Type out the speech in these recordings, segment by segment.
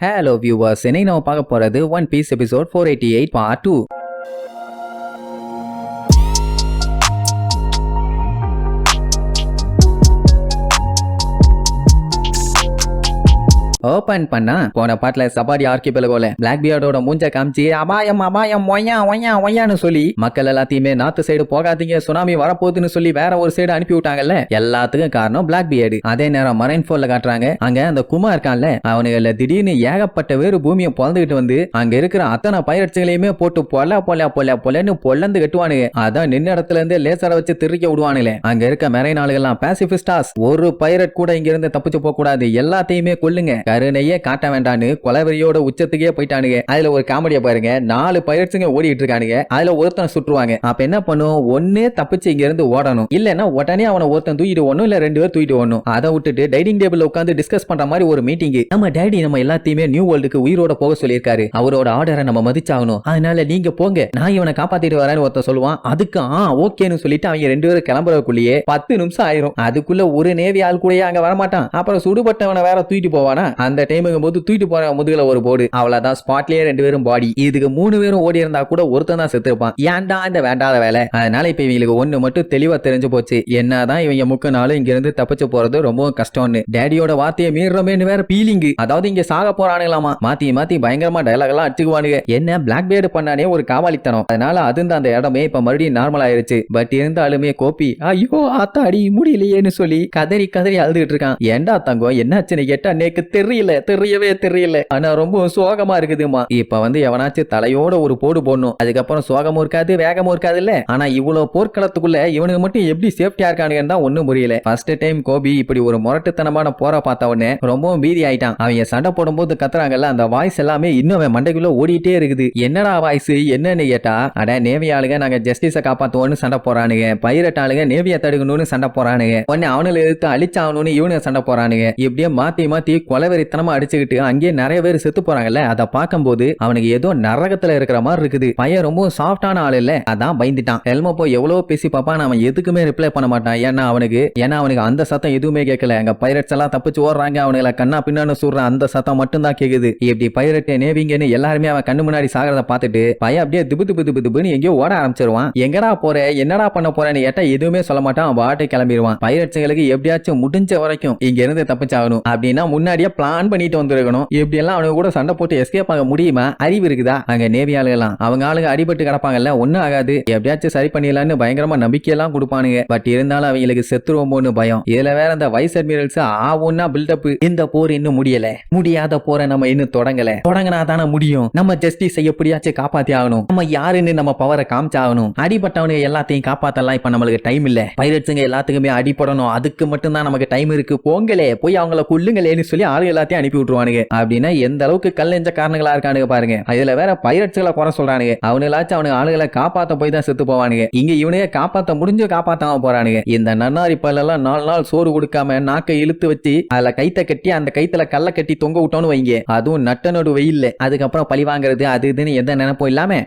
Hello viewers, இன்னைக்கு நம்ம பார்க்க போறது one piece episode 488 part 2. Open பண்ணா போன பாட்டுல சபாரி ஆர்கிபெலகோல பிளாக் பியர்டோட மூஞ்ச காமிச்சு அபாயம் அபாயம் ஒய்யா ஒய்யா ஒய்யான்னு சொல்லி மக்கள் எல்லாத்தையுமே நார்த் சைடு போகாதீங்க சுனாமி வரப்போகுதுன்னு சொல்லி வேற ஒரு சைடு அனுப்பி விட்டாங்கல்ல. எல்லாத்துக்கும் காரணம் பிளாக் பியர்டு. அதே நேரம் மரைன் போர்ல காட்டுறாங்க அங்க அந்த குமார் இருக்கான்ல, அவனுங்கள திடீர்னு ஏகப்பட்ட வேறு பூமியை பொழந்துகிட்டு வந்து அங்க இருக்கிற அத்தனை பயிற்சிகளையுமே போட்டு பொல்லன்னு பொல்லந்து கட்டுவானுங்க. அதான் நின்ன இடத்துல இருந்து லேசரை வச்சு திருக்க விடுவானுங்களே. அங்க இருக்க மெரைன் ஆளுகள்லாம் பேசிபிஸ்டாஸ், ஒரு பைரட் கூட இங்க இருந்து தப்பிச்சு போக கூடாது, எல்லாத்தையுமே கொல்லுங்க, கருணையே காட்ட வேண்டான்னு கொலவெறியோட உச்சத்துக்கே போயிட்டானுங்க. அதுல ஒரு காமெடியா பாருங்க, 4 பைரட்ஸுங்க ஓடிட்டு இருக்கானுங்க, அதுல ஒருத்தன் சுற்றுவாங்க. அப்ப என்ன பண்ணும், ஒன்னே தப்பிச்சு இங்க இருந்து ஓடணும், இல்லன்னா உடனே அவனை ஒருத்தன் தூக்கிட்டு ஓடணும், இல்ல 2 பேர் தூக்கிட்டு ஓடணும். அதை விட்டுட்டு டைனிங் டேபிள்ல உட்காந்து டிஸ்கஸ் பண்ற மாதிரி ஒரு மீட்டிங். நம்ம டேடி நம்ம எல்லாத்தையுமே நியூ வேர்ல்டுக்கு உயிரோட போக சொல்லியிருக்காரு, அவரோட ஆர்டரை நம்ம மதிச்சாகணும், அதனால நீங்க போங்க, நான் இவனை காப்பாத்திட்டு வரேன்னு ஒருத்தன் சொல்லுவான். அதுக்கு ஓகேன்னு சொல்லிட்டு அவங்க 2 பேரும் கிளம்புறதுக்குள்ளேயே 10 நிமிஷம் ஆயிரும். அதுக்குள்ள ஒரு நேவி ஆள் கூட அங்க வரமாட்டான். அப்புறம் சுடுபட்டவனை வேற தூக்கிட்டு போவானா, அந்த டைமுக்கு போது தூக்கிட்டு போற முதுகுல ஒரு போர்டு, அவ்வளவுதான், ஸ்பாட்லயே 2 பேரும் பாடி. இதுக்கு 3 பேரும் ஓடி இருந்தா கூட ஒருத்தன் தான் செத்துருப்பான். ஏன்டா இந்த வேண்டாத வேலை. அதனால இப்ப இவங்களுக்கு ஒண்ணு மட்டும் தெளிவா தெரிஞ்சு போச்சு, என்னதான் இவங்க முக்க நாளும் இங்க இருந்து தப்பிச்சு போறது ரொம்ப கஷ்டம்னு. டேடியோட வார்த்தையை மீறமேன்னு வேற பீலிங், அதாவது இங்க சாக போறானுங்களாமா. மாத்தி மாத்தி பயங்கரமா டயலாக் எல்லாம் அடிச்சுக்குவானுங்க. என்ன பிளாக் பேர்டு பண்ணானே ஒரு காவாலித்தனம். அதனால அது அந்த இடமே இப்ப மறுபடியும் நார்மல் ஆயிருச்சு. பட் இருந்தாலுமே கோபி ஐயோ ஆத்தாடி முடியலையேன்னு சொல்லி கதறி கதறி அழுதுகிட்டு இருக்கான். ஏண்டா தங்கம் என்னாச்சுன்னு கேட்டா நேக்கு தெரியல, ஆனா ரொம்ப சோகமா இருக்குதுமா. இப்ப எவனாச்சும் தலையோட ஒரு போடு போடணும், அதுக்கப்புறம் சோகமும் இருக்காது வேகமும் இருக்காது இல்ல. ஆனா இவ்வளவு போர்க்களத்துக்குள்ள இவனுக்கு மட்டும் எப்படி சேஃப்டியா இருக்கானுங்கன்னு தான் ஒண்ணும் புரியல. ஃபர்ஸ்ட் டைம் கோபி இப்படி ஒரு முரட்டுத்தனமான போரை பார்த்த உடனே ரொம்பவும் பீதி ஆயிட்டான். அவங்க சண்டை போடும்போது கத்துறாங்கல்ல, அந்த வாய்ஸ் எல்லாமே இன்னும் அவன் மண்டைக்குள்ள ஓடிட்டே இருக்குது. என்னடா வாய்ஸ் என்னன்னு கேட்டா, அட நேவி ஆளுங்க நாங்க ஜஸ்டிஸ காப்பாத்துவோம்னு சண்டை போறானுங்க, பைரட் ஆளுங்க நேவியை தடுக்கணும்னு சண்டை போறானுங்க, உடனே அவனுல எடுத்து அழிச்சாகணும்னு இவனுங்க சண்டை போறானுங்க. இப்படியே மாத்தி மாத்தி கொலவெறித்தனமா அடிச்சுக்கிட்டு அங்கே நிறைய பேர் செத்து போறாங்கல்ல. அதை பார்க்கும்போது அவனுக்கு ஏதோ நரகத்துல இருக்கிற மாதிரி இருக்குது. பையன் ரொம்ப சாஃப்டான ஆள் இல்ல, அதான் பயந்துட்டான். எல்மோ போய் எவ்வளவு பேசி பாப்பான், அவன் எதுக்குமே ரிப்ளை பண்ண மாட்டான். ஏன்னா அவனுக்கு அந்த சத்தம் எதுவுமே கேட்கல. அங்க பைரட்ஸ் எல்லாம் தப்பிச்சு ஓடுறாங்க, அவனுங்களை கண்ணா பின்னான்னு சொல்ற அந்த சத்தம் மட்டும் தான் கேக்குது. இப்படி பைரட் நேவிங்கன்னு எல்லாருமே அவன் கண்ணு முன்னாடி சாகிறத பார்த்துட்டு பையன் அப்படியே திபுன்னு எங்கேயோ ஓட ஆரம்பிச்சிருவான். எங்கடா போற என்னடா பண்ண போறேன்னு கேட்டா எதுவுமே சொல்ல மாட்டான், அவன் பாட்டை கிளம்பிடுவான். பைரட்ஸ்களுக்கு எப்படியாச்சும் முடிஞ்ச வரைக்கும் இங்க இருந்து தப்பிச்சாகணும் அப்படின்னா முன்னாடியே பிளான் பண்ணிட்டு வந்திருக்கணும். இப்படி எல்லாம் அவனுக்கு கூட சண்டை போட்டு எஸ்கேப் ஆக முடியுமா? அறிவு இருக்குதா? அங்க நேவி ஆளுகலாம் அவங்க ஆளுங்க அடிபட்டு கிடப்பாங்கல்ல, ஒன்னும் ஆகாது, எப்படியாச்சும் சரி பண்ணிடலான்னு பயங்கரமா நம்பிக்கையெல்லாம் கொடுப்பானுங்க. பட் இருந்தாலும் அவங்களுக்கு செத்துருவோமோன்னு பயம். இதுல வேற அந்த வைஸ் அட்மிரல்ஸ் ஆவுன்னா பில்டப். இந்த போர் இன்னும் முடியல, முடியாத போரை நம்ம இன்னும் தொடங்கினா தானே முடியும். நம்ம ஜஸ்டிஸ் எப்படியாச்சும் காப்பாத்தி ஆகணும், நம்ம யாருன்னு நம்ம பவரை காமிச்சாகணும். அடிபட்டவனுக்கு எல்லாத்தையும் காப்பாத்தலாம் இப்ப நம்மளுக்கு டைம் இல்ல. பைரட்ஸுங்க எல்லாத்துக்குமே அடிபடணும், அதுக்கு மட்டும் தான் நமக்கு டைம் இருக்கு. போங்களே போய் அவங்கள கொல்லுங்களேன்னு சொல்லி ஆளு எல்லாத்தையும் அனுப்பி விட்டுருவானுங்க. அப்படின்னா எந்த அளவுக்கு கல்லெஞ்ச காரணங்களா இருக்கானுங்க பாருங்க. அதுல வேற பைரட்ஸ்களை குறை சொல்றானுங்க. அவனுங்களாச்சும் அவனுக்கு ஆளுகளை காப்பாத்த போய் தான் செத்து போவானுங்க. இங்க இவனையே காப்பாத்த முடிஞ்சு காப்பாத்தாம போறானுங்க. இந்த நன்னாரி பல்லெல்லாம் 4 நாள் சோறு கொடுக்காம நாக்கை இழுத்து வச்சு அதுல கைத்த கட்டி அந்த கைத்துல கல்ல கட்டி தொங்க விட்டோன்னு வைங்க, அதுவும் நட்டனோடு வெயில்ல. அதுக்கப்புறம் பழி வாங்குறது அது இதுன்னு எந்த நினைப்பும் இல்லாம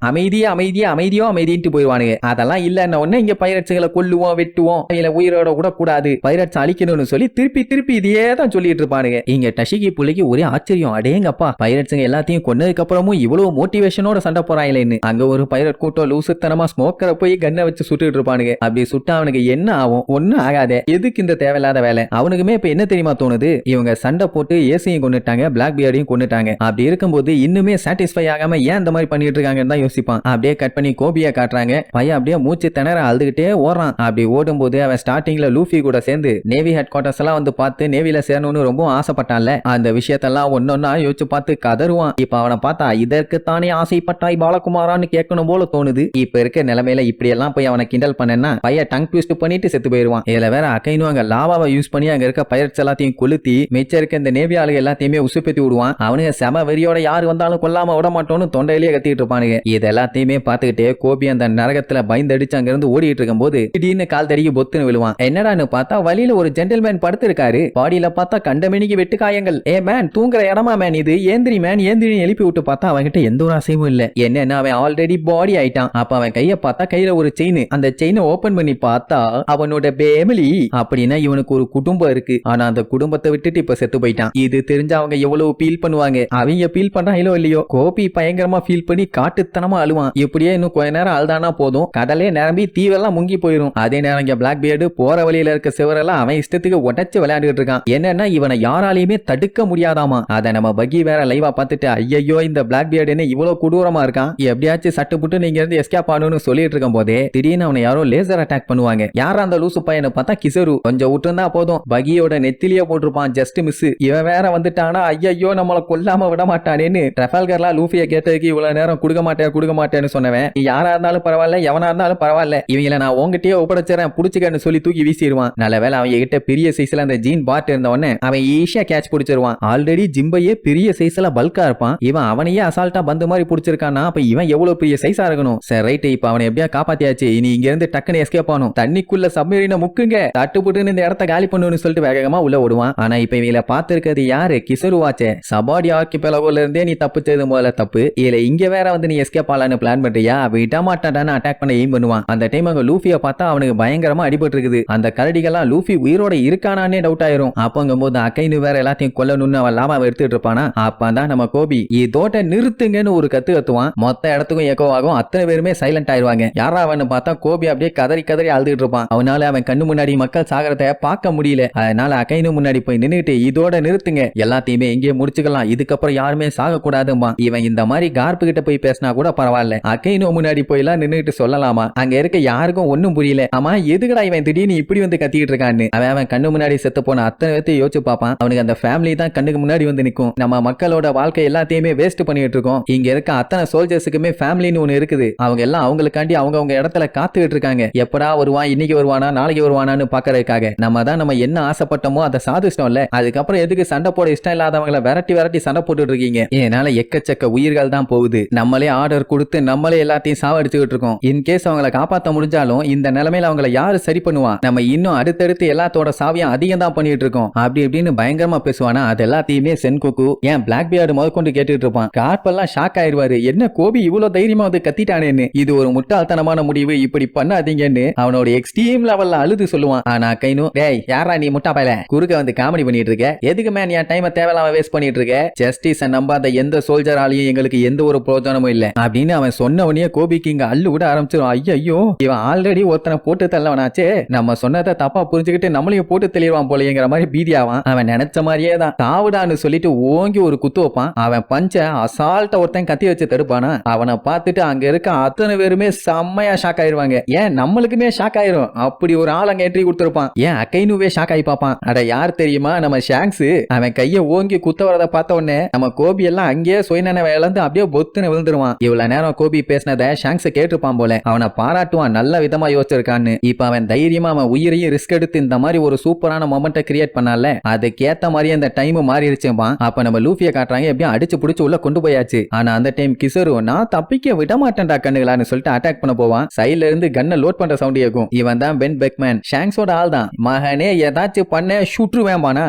அமைதின்ட்டு போயிருவானுங்க. அதெல்லாம் இல்லன்னா உடனே இங்க பைரட்ஸ்களை கொல்லுவோம் வெட்டுவோம், இல்ல உயிரோட கூட கூடாது, பைரட்ஸ் அழிக்கணும்னு சொல்லி திருப்பி இதையே தான் சொல்லிட்டு இருப்பானுங்க. இங்க டஷிகி புள்ளிக்கு ஒரே ஆச்சரியம், அடேங்கப்பா பைரட்ஸ்ங்க எல்லாத்தையும் கொன்னதுக்கு அப்புறமும் இவ்வளவு மோட்டிவேஷனோட சண்டை போறாங்களேன்னு. அங்க ஒரு பைரட் கூட்டம் லூசுத்தனமா ஸ்மோக்கரை போய் கன்னை வச்சு சுட்டுட்டு இருப்பானுங்க. அப்படி சுட்டா அவனுக்கு என்ன ஆகும்? ஒன்னும் ஆகாதே, எதுக்கு இந்த தேவையில்லாத வேலை? அவனுக்குமே இப்ப என்ன தெரியுமா தோணுது, இவங்க சண்டை போட்டு ஏசியும் கொண்டுட்டாங்க, பிளாக் பியர்டையும் கொண்டுட்டாங்க. அப்படி இருக்கும்போது இன்னுமே சாட்டிஸ்ஃபை ஆகாம ஏன் இந்த மாதிரி பண்ணிட்டு இருக்காங்கன்னு தான் யோசிப்பான். அப்படியே கட் பண்ணி கோபியா காட்டுறாங்க. பையன் அப்படியே மூச்சு திணற அழுதுகிட்டே ஓடுறான். அப்படி ஓடும்போது அவன் ஸ்டார்டிங்ல லூஃபி கூட சேர்ந்து நேவி ஹெட் குவார்டர்ஸ் எல்லாம் பார்த்து நேவில சேரணும்னு ரொம்ப ஆசைப்பட்டான்ல, அந்த விஷயத்தெல்லாம் ஒன்னொன்னா யோசிச்சு பார்த்து கதறுவான். இப்ப அவனை பார்த்தா இதற்குத்தானே ஆசைப்பட்டாய் பாலகுமாரான்னு கேட்கணும் போல தோணுது. இப்ப இருக்க நிலைமையில இப்படி எல்லாம் போய் அவனை கிண்டல் பண்ணா பையன் டங் ட்விஸ்ட் பண்ணிட்டு செத்து போயிருவான். இதுல வேற அகைனு அங்க லாவாவை யூஸ் பண்ணி அங்க இருக்க பைரட்ஸ் எல்லாத்தையும் கொளுத்தி மிச்சம் இருக்க இந்த நேவி ஆளுங்க எல்லாத்தையுமே உசுப்பேத்தி விடுவான். அவனுங்க செம வெறியோட யாரு வந்தாலும் கொல்லாம விட மாட்டோம்னு தொண்டையிலேயே கத்திட்டு இருப்பானுங்க. இது எல்லாத்தையுமே பார்த்துக்கிட்டே கோபி அந்த நரகத்துல பயந்தடிச்சு அங்க இருந்து ஓடிட்டு இருக்கும் போது திடீர்னு கால் தடிக்கு பொத்துன்னு விழுவான். என்னடான்னு பார்த்தா வழியில ஒரு ஜென்டில்மேன் படுத்து இருக்காரு. பாடியில பார்த்தா கண்டமேனிக்கு வெட்டு காயங்கள். சிக்னல். ஏ மேன் தூங்குற இடமா மேன் இது, ஏந்திரி மேன் ஏந்திரி எழுப்பி விட்டு பார்த்தா அவன்கிட்ட எந்த ஒரு அசைவும் இல்ல. என்னன்னா அவன் ஆல்ரெடி பாடி ஆயிட்டான். அப்ப அவன் கைய பார்த்தா கையில ஒரு செயின். அந்த செயினை ஓபன் பண்ணி பார்த்தா அவனோட பேமிலி. அப்படின்னா இவனுக்கு ஒரு குடும்பம் இருக்கு. ஆனா அந்த குடும்பத்தை விட்டுட்டு இப்ப செத்து போயிட்டான். இது தெரிஞ்ச அவங்க எவ்வளவு ஃபீல் பண்ணுவாங்க. அவங்க ஃபீல் பண்றாங்களோ இல்லையோ, கோபி பயங்கரமா ஃபீல் பண்ணி காட்டுத்தனமா அழுவான். இப்படியே இன்னும் கொஞ்ச நேரம் அழுதானா போதும், கடலே நிரம்பி தீவெல்லாம் முங்கி போயிடும். அதே நேரம் இங்க பிளாக் பியர்டு போற வழியில இருக்க சிவரெல்லாம் அவன் இஷ்டத்துக்கு உடைச்சு விளையாண்டுட்டு இருக்கான். என்னன்னா இவனை யாராலையுமே தடுக்க முடியாதாமா. அதை நம்ம பக்கி வேற லைவா பார்த்துட்டு ஐயோ இந்த பிளாக் பியர்டு என்ன இவ்வளவு கொடூரமா இருக்கான், எப்படியாச்சும் சட்டு புட்டு நீங்க இருந்து எஸ்கேப் ஆகணும்னு சொல்லிட்டு இருக்கும் போதே திடீர்னு அவனை யாரோ லேசர் அட்டாக் பண்ணுவாங்க. யாரா அந்த லூசு பையனை பார்த்தா கிசரு. கொஞ்சம் விட்டுருந்தா போதும், பகியோட நெத்திலியே போட்டிருப்பான், ஜஸ்ட் மிஸ். இவன் வேற வந்துட்டானா ஐயோ நம்மள கொல்லாம விட மாட்டானேன்னு ட்ரஃபால்கர்லாம் லூஃபியை கேட்டதுக்கு இவ்வளவு நேரம் கொடுக்க மாட்டேன்னு சொன்னவன் யாரா இருந்தாலும் பரவாயில்ல எவனா இருந்தாலும் பரவாயில்ல இவங்கள நான் உங்ககிட்டயே ஒப்படைச்சிடறேன் புடிச்சுக்கன்னு சொல்லி தூக்கி வீசிடுவான். நல்ல வேலை அவங்க கிட்ட பெரிய சைஸ்ல அந்த ஜீன் பாட் இருந்தவொடனே அவன் ஈஸியா கேட்ச் பிடிச்சிருவான். ஆல்ரெடி ஜிம்பையே பெரிய சைஸ்ல பல்கா இருப்பான், இவன் அவனையே அசால்ட்டா பந்து மாதிரி பிடிச்சிருக்கானா அப்ப இவன் எவ்வளவு பெரிய சைஸா இருக்கணும். சரி ரைட், இப்ப அவனை எப்படியா காப்பாத்தியாச்சு, இனி இங்க இருந்து டக்குன்னு எஸ்கேப் ஆகணும். தண்ணிக்குள்ள சப்மரீனை முக்குங்க, தட்டுப்புட்டுன்னு இந்த இடத்த காலி பண்ணுன்னு சொல்லிட்டு வேகமா உள்ள ஓடுவான். ஆனா இப்ப இவங்கள பாத்துருக்கிறது யாரு, கிசருவாச்சே. சபாடி ஆர்கிபெலகோல இருந்தே நீ தப்பிச்சது முதல்ல தப்பு, இல்ல இங்க வேற வந்து நீ எஸ்கேப் ஆகலான்னு பிளான் பண்றியா, விட மாட்டான்னு அட்டாக் பண்ண எய்ம் பண்ணுவான். அந்த டைம் அங்க லூஃபியை பார்த்தா அவனுக்கு பயங்கரமா அடிபட்டு இருக்குது. அந்த கரடிகள்லாம் லூஃபி உயிரோட இருக்கானானே டவுட் ஆயிரும். அப்பங்கும் போது அக்கைனு வேற எல்லாத்தையும் கொல்லணும்னு அவன் லாமா எடுத்துட்டு இருப்பானா. அப்பதான் நம்ம கோபி இதோட நிறுத்துங்கன்னு ஒரு கத்து கத்துவான். மொத்த இடத்துக்கும் எக்கோ ஆகும். அத்தனை பேருமே சைலண்ட் ஆயிருவாங்க. யாரா அவன் பார்த்தா கோபி அப்படியே கதறி கதறி அழுதுட்டு இருப்பான். அவனால அவன் கண்ணு முன்னாடி மக்கள் சாகரத்தை பார்க்க முடியல. அதனால அக்கைனு முன்னாடி போய் நின்னுட்டு இதோட நிறுத்துங்க, எல்லாத்தையுமே எங்கே முடிச்சுக்கலாம், இதுக்கப்புறம் யாருமே சாக கூடாதும்பா. இவன் இந்த மாதிரி கார்ப்பு கிட்ட போய் பேசினா கூட பரவாயில்ல, அக்கைனு முன்னாடி போய் எல்லாம் நின்னுட்டு சொல்லலாமா. அங்க இருக்க யாருக்கும் ஒண்ணும் புரியல. ஆமா எதுக்குடா இவன் திடீர்னு இப்படி வந்து கத்திக்கிட்டு இருக்கான்னு. அவன் கண்ணு முன்னாடி செத்து போன அத்தனை பேர்த்தையும் யோசிச்சு பார்ப்பான். அவனுக்கு அந்த ஃபேமிலி தான் கண்ணுக்கு முன்னாடி வந்து நிற்கும். நம்ம மக்களோட வாழ்க்கை எல்லாத்தையுமே வேஸ்ட் பண்ணிட்டு இருக்கோம். இங்க இருக்க அத்தனை சோல்ஜர்ஸுக்குமே ஃபேமிலின்னு ஒண்ணு இருக்குது. அவங்க எல்லாம் அவங்களுக்காண்டி அவங்க இடத்துல காத்துக்கிட்டு இருக்காங்க. எப்படா வருவான், இன்னைக்கு வருவானா நாளைக்கு வருவானான்னு பாக்குறதுக்காக. நம்ம என்ன ஆசைப்பட்டோமோ அதை சாதிச்சிட்டோம்ல, அதுக்கப்புறம் எதுக்கு சண்டை போட இஷ்டம் இல்லாதவங்களை விரட்டி சண்டை போட்டுட்டு இருக்கீங்க. ஏனால எக்கச்சக்க உயிர்கள் தான் போகுது. நம்மளே ஆர்டர் கொடுத்து நம்மளே எல்லாத்தையும் சாவடிச்சுக்கிட்டு இருக்கோம். இன்கேஸ் அவங்களை காப்பாற்ற முடிஞ்சாலும் இந்த நிலைமையில அவங்களை யாரு சரி பண்ணுவான், நம்ம இன்னும் அடுத்தடுத்து எல்லாத்தோட சாவியம் அதிகம் தான் பண்ணிட்டு இருக்கோம் அப்படி இப்படின்னு பயங்கரமா பேசுவானா. அது எல்லாத்தையுமே சென்கோகு ஏன் பிளாக் பியர்டு முதற்கொண்டு கேட்டுட்டு இருப்பான். கார்பெல்லாம் ஷாக் ஆயிருவாரு, என்ன கோபி இவ்வளவு தைரியமா வந்து கத்திட்டானேன்னு. இது ஒரு முட்டாள்தனமான முடிவு, இப்படி பண்ணாதீங்கன்னு அவனோட எக்ஸ்ட்ரீம் லெவல்ல அழுது சொல்லுவான். ஆனா கைனு டேய் யாரா நீ முட்டா பையல குறுக்க வந்து காமெடி பண்ணிட்டு இருக்க, எதுக்கு மேன் என் டைமை தேவையில்லாம வேஸ்ட் பண்ணிட்டு இருக்க, ஜஸ்டிஸ் நம்பாத எந்த சோல்ஜராலையும் எங்களுக்கு எந்த ஒரு பிரோஜனமும் இல்ல அப்படின்னு அவன் சொன்னவனே கோபிக்கு இங்க அள்ளு விட ஆரம்பிச்சிடும். ஐயோ இவன் ஆல்ரெடி ஒருத்தனை போட்டு தள்ளவனாச்சே, நம்ம சொன்னதை தப்பா புரிஞ்சுக்கிட்டு நம்மளையும் போட்டு தெளிவான் போலங்கிற மாதிரி பீதியாவான். அவன் நினைச்ச மாதிரியே தான் தாவுடான்னு சொல்லிட்டு ஓங்கி ஒரு குத்து வைப்பான். அவன் பஞ்ச அசால்ட்ட ஒருத்தன் கத்தி வச்சு தடுப்பானா. அவனை பார்த்துட்டு அங்க இருக்க அத்தனை பேருமே செம்மையா ஷாக் ஆயிருவாங்க. ஏன் நம்மளுக்குமே ஷாக் ஆயிரும். அப்படி ஒரு ஆள் அங்க என்ட்ரி கொடுத்திருப்பான். ஏன் அக்கைனுவே ஷாக் ஆகி பாப்பான். அட யார் தெரியுமா, நம்ம ஷாங்ஸ். அவன் கைய ஓங்கி குத்த வரத பார்த்த உடனே நம்ம கோபி எல்லாம் அங்கேயே சுயநினைவை இழந்து அப்படியே பொத்துன்னு விழுந்துருவான். இவ்வளவு நேரம் கோபி பேசினதை ஷாங்ஸ் கேட்டிருப்பான் போல. அவனை பாராட்டுவான், நல்ல விதமா யோசிச்சிருக்கான்னு. இப்ப அவன் தைரியமா அவன் உயிரையும் ரிஸ்க் எடுத்து இந்த மாதிரி ஒரு சூப்பரான மொமெண்ட்டை கிரியேட் பண்ணால, அதுக்கேத்த மாதிரி அந்த டைம் மாறிடுச்சுப்பான். அப்ப நம்ம லூஃபியை காட்டுறாங்க, எப்படியும் அடிச்சு புடிச்சு உள்ள கொண்டு போயாச்சு. ஆனா அந்த டைம் கிசரு நான் தப்பிக்க விட மாட்டேன்டா கண்ணுகளான்னு சொல்லிட்டு அட்டாக் பண்ண போவான். சைட்ல இருந்து கன்னை லோட் பண்ற சவுண்ட் கேட்கும். இவன் தான் பென் பெக்மேன், ஷாங்ஸோட ஆள் தான். மகனே ஏதாச்சும் பண்ண சுற்றுவேன் பானா.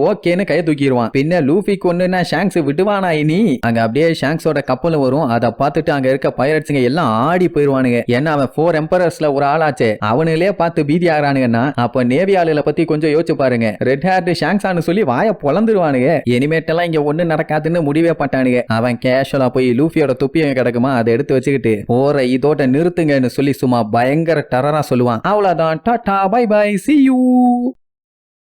ஓகேன்னு கை தூக்கிடுவான். பின்ன லூஃபிக்கு ஒண்ணுன்னா ஷாங்ஸ் விடுவானா இனி. அங்க அப்படியே ஷாங்ஸோட கப்பல் வரும். அதை பார்த்துட்டு அங்க இருக்க பைரட்ஸுங்க எல்லாம் ஆடி போயிருவானுங்க. ஏன்னா அவன் 4 எம்பரர்ஸ்ல ஒரு ஆளாச்சே, அவனுங்களே பார்த்து பீதி ஆகிறானுங்கன்னா அப்ப நேவி ஆளுகளை பத்தி கொஞ்சம் யோசிச்சு பாருங்க. ரெட் ஹேர்ட் ஷாங்ஸான்னு சொல்லி வாய பொளந்துருவானுங்க. இனிமேட்டெல்லாம் இங்க ஒண்ணு நடக்காதுன்னு முடிவே பட்டானுங்க. அவன் கேஷுவலா போய் லூஃபியோட துப்பியை கிடக்குமா அதை எடுத்து வச்சுக்கிட்டு போற இதோட நிறுத்துங்கன்னு சொல்லி சும்மா பயங்கர டரரா சொல்லுவான். அவ்வளவுதான், டாடா பை பை, see you.